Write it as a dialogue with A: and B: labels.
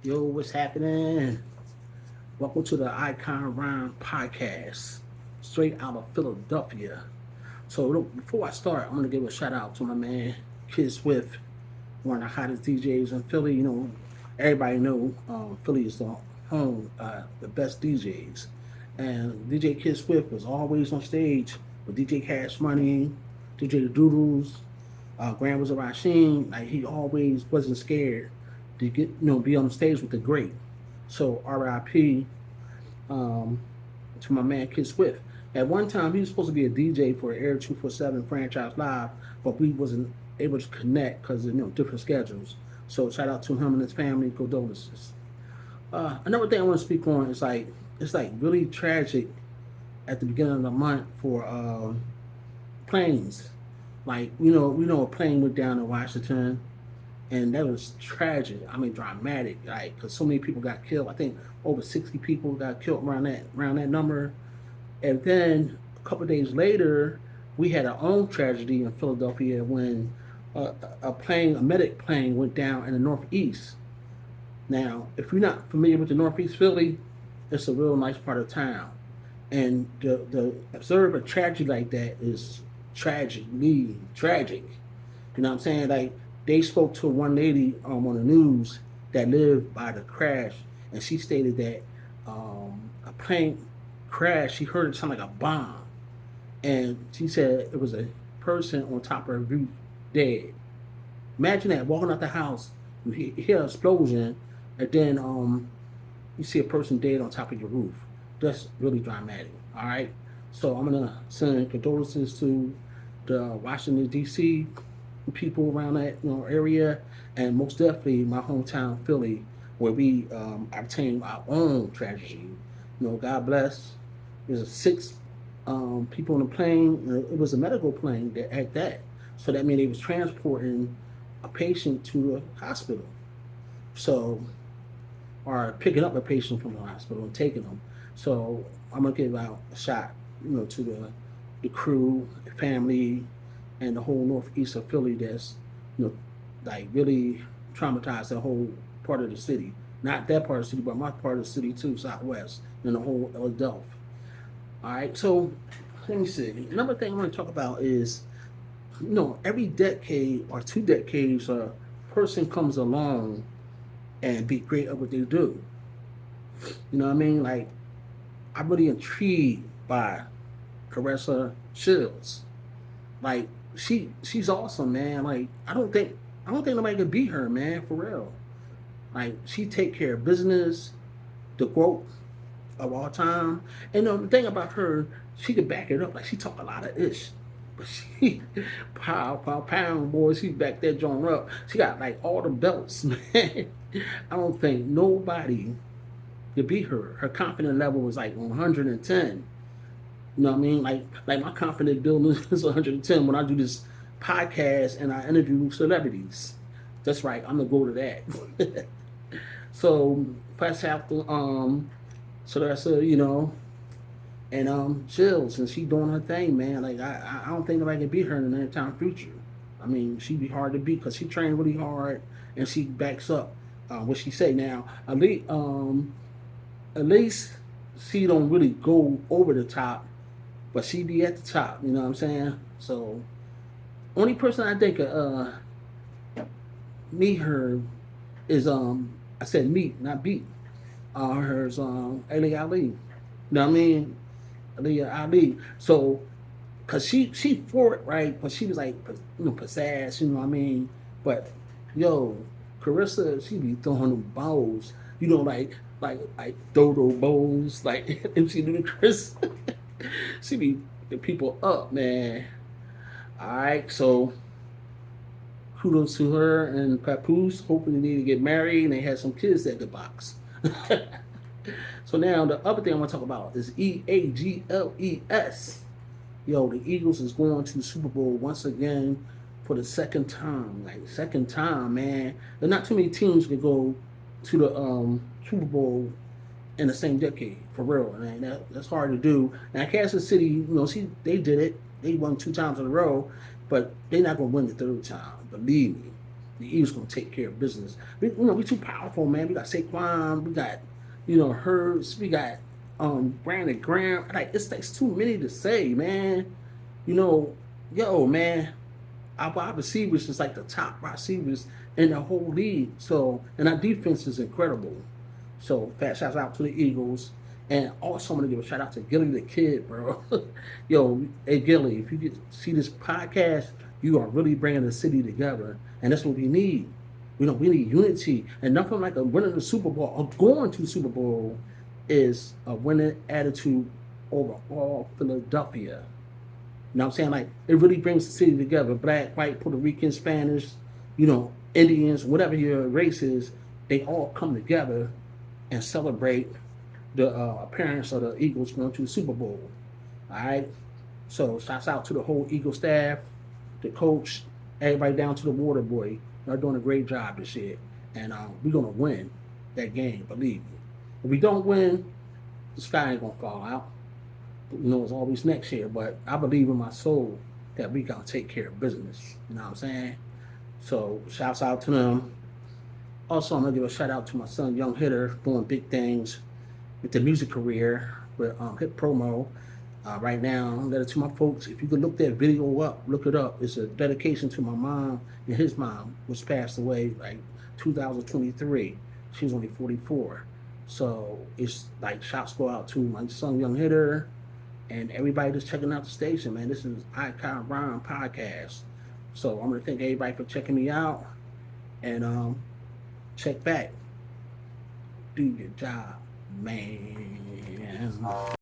A: Yo, what's happening? Welcome to the Icon Rhyme Podcast, straight out of Philadelphia. So, look, before I start, I'm gonna give a shout out to my man Kid Swift, one of the hottest DJs in Philly. Everybody know Philly is the home, the best DJs, and DJ Kid Swift was always on stage with DJ Cash Money, DJ The Doodles, Grand Wizard Rasheen. Like he always wasn't scared to be on the stage with the great. So R.I.P. Um, to my man Kid Swift. At one time, he was supposed to be a DJ for Air 247 Franchise Live, but we wasn't able to connect because of different schedules. So shout out to him and his family. Condolences. Another thing I want to speak on is it's like really tragic at the beginning of the month for planes. Like we know a plane went down in Washington, and that was tragic. I mean, dramatic. Like, because so many people got killed. I think over 60 people got killed around that number. And then a couple of days later, we had our own tragedy in Philadelphia when a medic plane, went down in the Northeast. Now, if you're not familiar with the Northeast Philly, it's a real nice part of town. And the observe a tragedy like that is tragically tragic. You know what I'm saying? Like they spoke to one lady on the news that lived by the crash, and she stated that a plane crashed. She heard it sound like a bomb, and she said it was a person on top of her roof dead. Imagine that walking out the house, you hear an explosion, and then you see a person dead on top of your roof. That's really dramatic. All right. So I'm gonna send condolences to the Washington D.C. people around that area, and most definitely my hometown Philly, where we obtained our own tragedy. God bless. There's six people on the plane. It was a medical plane that at that, so that means they was transporting a patient to the hospital. So, or picking up a patient from the hospital and taking them. So I'm gonna give out a shot, to the crew, the family, and the whole northeast of Philly that's, you know, like really traumatized the whole part of the city. Not that part of the city, but my part of the city too, Southwest, and the whole Philadelphia. All right, so let me see. Another thing I want to talk about is, every decade or 2 decades, a person comes along and be great at what they do. You know what I mean? Like, I'm really intrigued by Caressa Shields. Like, she's awesome, man. Like, I don't think nobody can beat her, man, for real. Like, she take care of business, the growth of all time. And the thing about her, she could back it up. Like, she talk a lot of ish. But she, pound, boy, she back that joint up. She got like all the belts, man. I don't think nobody could beat her. Her confidence level was like 110. You know what I mean? Like my confidence building is 110 when I do this podcast and I interview celebrities. That's right. I'm gonna go to that. So first half, so that's and chill since she doing her thing, man. Like I don't think nobody can beat her in the time future. I mean, she'd be hard to beat because she trained really hard and she backs up what she say. Now, at least she don't really go over the top, but she be at the top. You know what I'm saying? So, only person I think meet her is I said meet, not beat. Her's Ali Ali. You know what I mean? Ali Ali. So, cause she for it, right? But she was like pizzazz. You know what I mean? But yo, Carissa, she be throwing them balls. Like Dodo bowls, like MC Ludacris. She be the people up, man. All right, so kudos to her and Papoose. Hoping they need to get married and they had some kids at the box. So now the other thing I want to talk about is EAGLES. Yo, the Eagles is going to the Super Bowl once again for the second time. Like second time, man. There's not too many teams can go to the Super Bowl in the same decade, for real. And that's hard to do. Now Kansas City, they did it. They won 2 times in a row, but they're not gonna win the third time. Believe me. the Eagles gonna take care of business. We too powerful, man. We got Saquon, we got Hurts, we got Brandon Graham. Like it's too many to say, man. You know, yo, man, our wide receivers is like the top receivers in the whole league. So, and our defense is incredible. So, fat shouts out to the Eagles. And also, I'm going to give a shout out to Gilly the Kid, bro. Yo, hey, Gilly, if you see this podcast, you are really bringing the city together. And that's what we need. We need unity. And nothing like a winning the Super Bowl or going to Super Bowl is a winning attitude over all Philadelphia. You know what I'm saying? Like, it really brings the city together. Black, white, Puerto Rican, Spanish, Indians, whatever your race is, they all come together and celebrate the appearance of the Eagles going to the Super Bowl. All right? So, shouts out to the whole Eagle staff, the coach, everybody down to the water boy. They're doing a great job this year. And we're going to win that game, believe me. If we don't win, the sky ain't going to fall out. It's always next year, but I believe in my soul that we gonna take care of business. You know what I'm saying? So shouts out to them. Also, I'm gonna give a shout out to my son, Young Hitter, doing big things with the music career with Hit Promo. Right now, let it to my folks. If you could look that video up, look it up. It's a dedication to my mom and his mom, which passed away like 2023. She was only 44. So it's like shouts go out to my son, Young Hitter. And everybody that's checking out the station, man. This is Icon Ron Podcast. So I'm going to thank everybody for checking me out. And check back. Do your job, man.